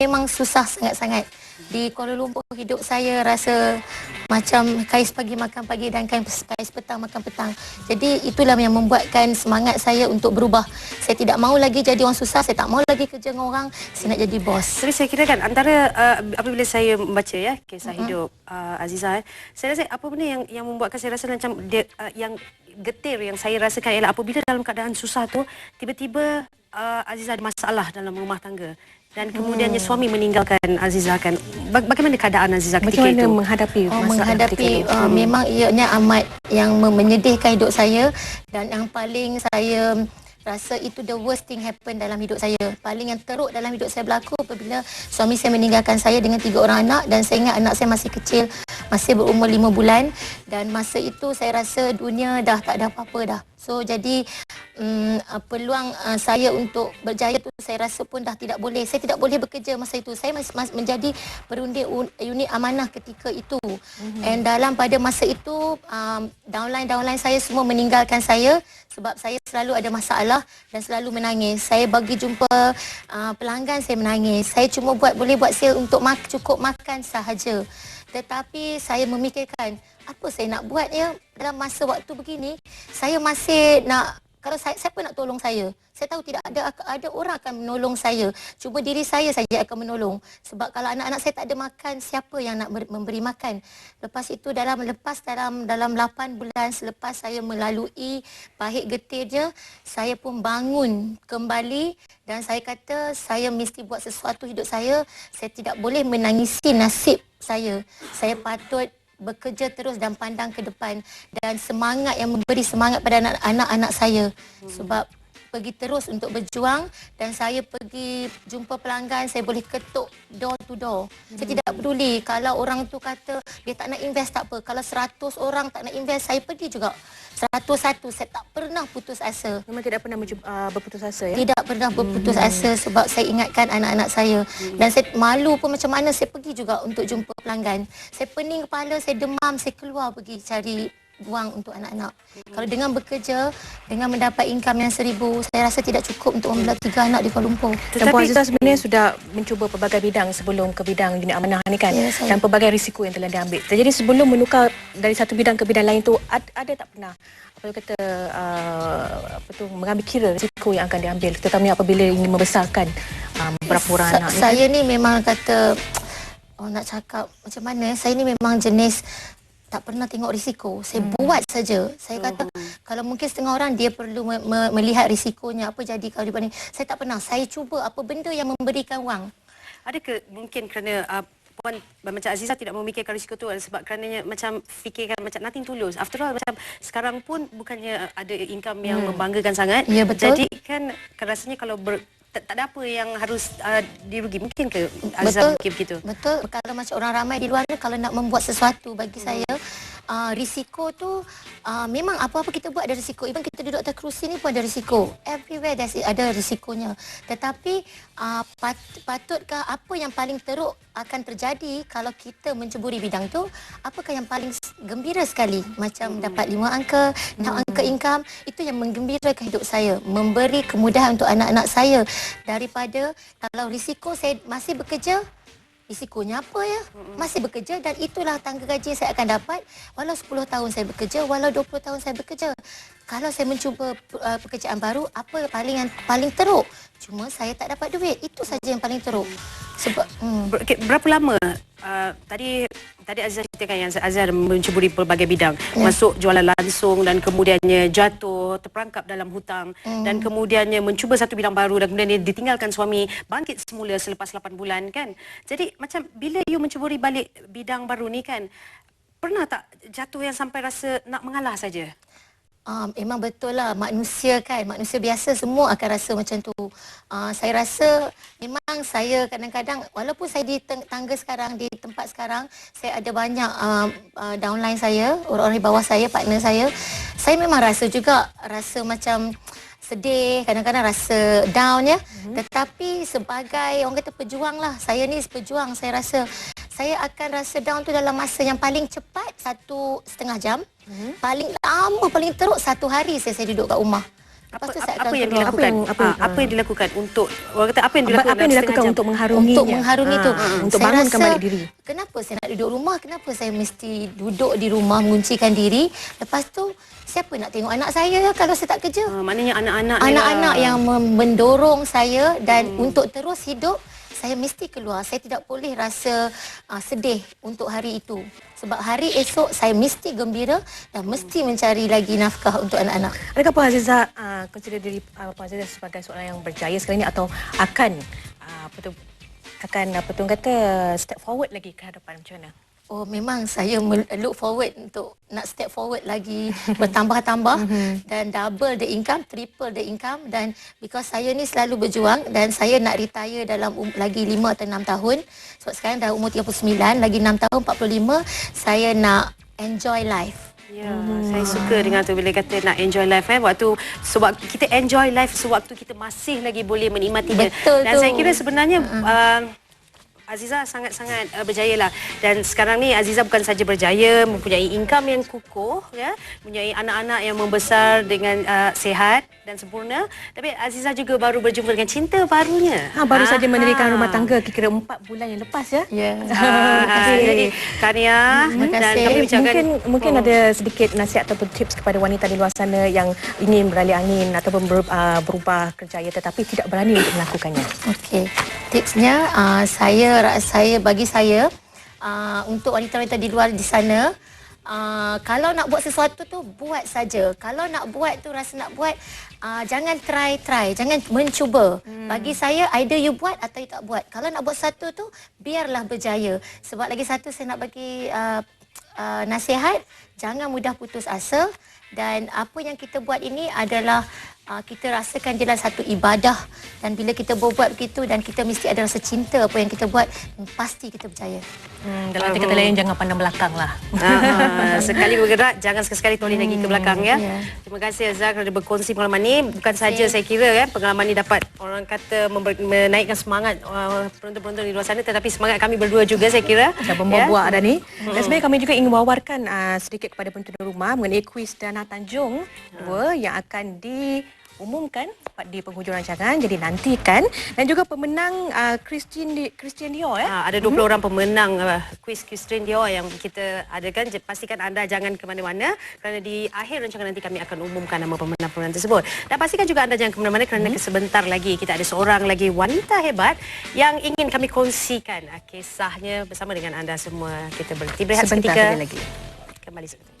memang susah sangat-sangat. Di Kuala Lumpur hidup saya rasa macam kais pagi makan pagi dan kais petang makan petang. Jadi itulah yang membuatkan semangat saya untuk berubah. Saya tidak mahu lagi jadi orang susah, saya tak mahu lagi kerja dengan orang, saya nak jadi bos. Jadi saya kira kan antara apabila saya membaca ya kisah hidup Azizah, saya rasa apa benda yang membuatkan saya rasa macam dia, yang getir yang saya rasakan ialah apabila dalam keadaan susah tu tiba-tiba Azizah ada masalah dalam rumah tangga. Dan kemudiannya suami meninggalkan Azizah kan. Bagaimana keadaan Azizah ketika itu? Menghadapi memang ianya amat yang menyedihkan hidup saya. Dan yang paling saya rasa itu the worst thing happen dalam hidup saya. Paling yang teruk dalam hidup saya berlaku apabila suami saya meninggalkan saya dengan 3 orang anak. Dan saya ingat anak saya masih kecil, masih berumur 5 bulan. Dan masa itu saya rasa dunia dah tak ada apa-apa dah. So jadi peluang saya untuk berjaya tu saya rasa pun dah tidak boleh. Saya tidak boleh bekerja masa itu. Saya masih menjadi perundi unit amanah ketika itu. And dalam pada masa itu downline saya semua meninggalkan saya sebab saya selalu ada masalah dan selalu menangis. Saya bagi jumpa pelanggan saya menangis. Saya cuma boleh buat sale untuk cukup makan sahaja. Tetapi saya memikirkan apa saya nak buat ya dalam masa waktu begini. Saya masih nak, kalau siapa nak tolong saya? Saya tahu tidak ada orang akan menolong saya. Cuma diri saya saja akan menolong. Sebab kalau anak-anak saya tak ada makan, siapa yang nak memberi makan? Lepas itu dalam 8 bulan selepas saya melalui pahit getirnya, saya pun bangun kembali dan saya kata saya mesti buat sesuatu hidup saya. Saya tidak boleh menangisi nasib saya. Saya patut bekerja terus dan pandang ke depan dan semangat yang memberi semangat pada anak-anak saya. Sebab pergi terus untuk berjuang dan saya pergi jumpa pelanggan, saya boleh ketuk door to door. Saya tidak peduli kalau orang tu kata dia tak nak invest, tak apa. Kalau 100 orang tak nak invest, saya pergi juga 101. Saya tak pernah putus asa. Memang tidak pernah berputus asa ya? Tidak pernah berputus asa sebab saya ingatkan anak-anak saya. Dan saya malu pun macam mana saya pergi juga untuk jumpa pelanggan. Saya pening kepala, saya demam, saya keluar pergi cari buang untuk anak-anak. Kalau dengan bekerja, dengan mendapat income yang 1,000, saya rasa tidak cukup untuk membela 3 anak di Kuala Lumpur. Tetapi Puan Azizah sebenarnya sudah mencuba pelbagai bidang sebelum ke bidang unit amanah ni kan, dan pelbagai risiko yang telah diambil. Jadi sebelum menukar dari satu bidang ke bidang lain tu, ada tak pernah mengambil kira risiko yang akan diambil, terutamanya apabila ingin membesarkan beberapa orang anak ni? Saya ni memang kata, nak cakap macam mana, saya ni memang jenis tak pernah tengok risiko. Saya buat saja. Saya kata kalau mungkin setengah orang dia perlu melihat risikonya apa jadi kalau dibanding. Saya tak pernah. Saya cuba apa benda yang memberikan wang. Adakah mungkin kerana Puan macam Azizah tidak memikirkan risiko tu sebab kerananya macam fikirkan macam nothing tulus. After all macam sekarang pun bukannya ada income yang membanggakan sangat. Ya, betul. Jadi kan rasanya kalau tak ada apa yang harus dirugi. Mungkin ke Azizah fikir begitu? Betul. Kalau macam orang ramai di luar ni, kalau nak membuat sesuatu bagi saya, risiko tu memang apa-apa kita buat ada risiko. Even kita duduk atas kerusi ni pun ada risiko. Everywhere ada risikonya. Tetapi patutkah apa yang paling teruk akan terjadi kalau kita menceburi bidang tu? Apakah yang paling gembira sekali? Macam dapat 5 angka, 6 angka income. Itu yang menggembirakan hidup saya. Memberi kemudahan untuk anak-anak saya. Daripada kalau risiko saya masih bekerja, risikonya apa ya? Masih bekerja dan itulah tangga gaji yang saya akan dapat walau 10 tahun saya bekerja, walau 20 tahun saya bekerja. Kalau saya mencuba pekerjaan baru, apa yang paling teruk? Cuma saya tak dapat duit. Itu saja yang paling teruk. Sebab berapa lama tadi Azizah ceritakan yang Azizah mencuburi pelbagai bidang, masuk jualan langsung dan kemudiannya jatuh, terperangkap dalam hutang dan kemudiannya mencuba satu bidang baru dan kemudian ditinggalkan suami, bangkit semula selepas 8 bulan kan. Jadi macam bila you mencuburi balik bidang baru ni kan, pernah tak jatuh yang sampai rasa nak mengalah saja? Memang betul lah, manusia kan, manusia biasa semua akan rasa macam tu. Saya rasa memang saya kadang-kadang walaupun saya di tangga sekarang, di tempat sekarang, saya ada banyak downline saya, orang-orang di bawah saya, partner saya memang rasa juga, rasa macam sedih, kadang-kadang rasa down ya. Tetapi sebagai orang kata pejuang lah, saya ni pejuang, saya rasa saya akan rasa down tu dalam masa yang paling cepat 1,5 jam. Paling lama, paling teruk 1 hari saya duduk kat rumah. Lepas tu saya akan apa yang keluar. dilakukan? Apa yang dilakukan untuk orang kata apa yang dilakukan, Apa yang dilakukan untuk mengharunginya? Untuk mengharungi tu. Untuk Saya bangunkan rasa, balik diri. kenapa saya nak duduk rumah? Kenapa saya mesti duduk di rumah menguncikan diri? Lepas tu siapa nak tengok anak saya kalau saya tak kerja? Maknanya anak-anak Yang mendorong saya dan untuk terus hidup, saya mesti keluar. Saya tidak boleh rasa sedih untuk hari itu. Sebab hari esok saya mesti gembira dan mesti mencari lagi nafkah untuk anak-anak. Adakah Puan Azizah consider diri Puan Azizah sebagai seorang yang berjaya sekarang ini atau akan kata step forward lagi ke hadapan, macam mana? Oh, memang saya look forward untuk nak step forward lagi bertambah-tambah dan double the income, triple the income, dan because saya ni selalu berjuang dan saya nak retire dalam lagi 5 atau 6 tahun. Sebab sekarang dah umur 39, lagi 6 tahun 45, saya nak enjoy life. Ya, saya suka dengan tu bila kata nak enjoy life sebab kita enjoy life sewaktu kita masih lagi boleh menikmatinya. Betul dan tu. saya kira sebenarnya Azizah sangat-sangat berjaya lah. Dan sekarang ni Azizah bukan saja berjaya, mempunyai income yang kukuh, ya, mempunyai anak-anak yang membesar dengan sihat dan sempurna. Tapi Azizah juga baru berjumpa dengan cinta barunya. Baru saja mendirikan rumah tangga kira-kira 4 bulan yang lepas, ya. Ya. Jadi Kania dan kami ucapkan mungkin ada sedikit nasihat ataupun tips kepada wanita di luar sana yang ingin beralih angin ataupun berubah kerjaya tetapi tidak berani untuk melakukannya. Okey. Tipsnya bagi saya untuk wanita-wanita di luar di sana, kalau nak buat sesuatu tu buat saja. Kalau nak buat tu rasa nak buat, jangan try, jangan mencuba. Bagi saya either you buat atau you tak buat. Kalau nak buat satu tu biarlah berjaya. Sebab lagi satu saya nak bagi nasihat, jangan mudah putus asa, dan apa yang kita buat ini adalah kita rasakan dia adalah satu ibadah, dan bila kita berbuat begitu dan kita mesti ada rasa cinta apa yang kita buat, pasti kita berjaya. Dalam arti kata lain, jangan pandang belakang lah. Sekali bergerak, jangan sekali toleh lagi ke belakang, ya. Terima kasih Azhar kerana berkongsi pengalaman ni. Bukan saja saya kira pengalaman ni dapat orang kata menaikkan semangat penonton-penonton di luar sana, tetapi semangat kami berdua juga saya kira. Dah membuat dah ni. Dan sebenarnya kami juga ingin wawarkan sedikit kepada penonton rumah mengenai kuis Dana Tanjung 2 yang akan diumumkan di penghujung rancangan. Jadi nantikan. Dan juga pemenang Christian Dior, ya. Ada 20 orang pemenang kuis Christian Dior yang kita adakan. Pastikan anda jangan ke mana-mana kerana di akhir rancangan nanti kami akan umumkan nama pemenang-pemenang tersebut. Dan pastikan juga anda jangan ke mana-mana kerana sebentar lagi kita ada seorang lagi wanita hebat yang ingin kami kongsikan kisahnya bersama dengan anda semua. Kita berhenti berehat seketika. Lagi. Kembali sebentar.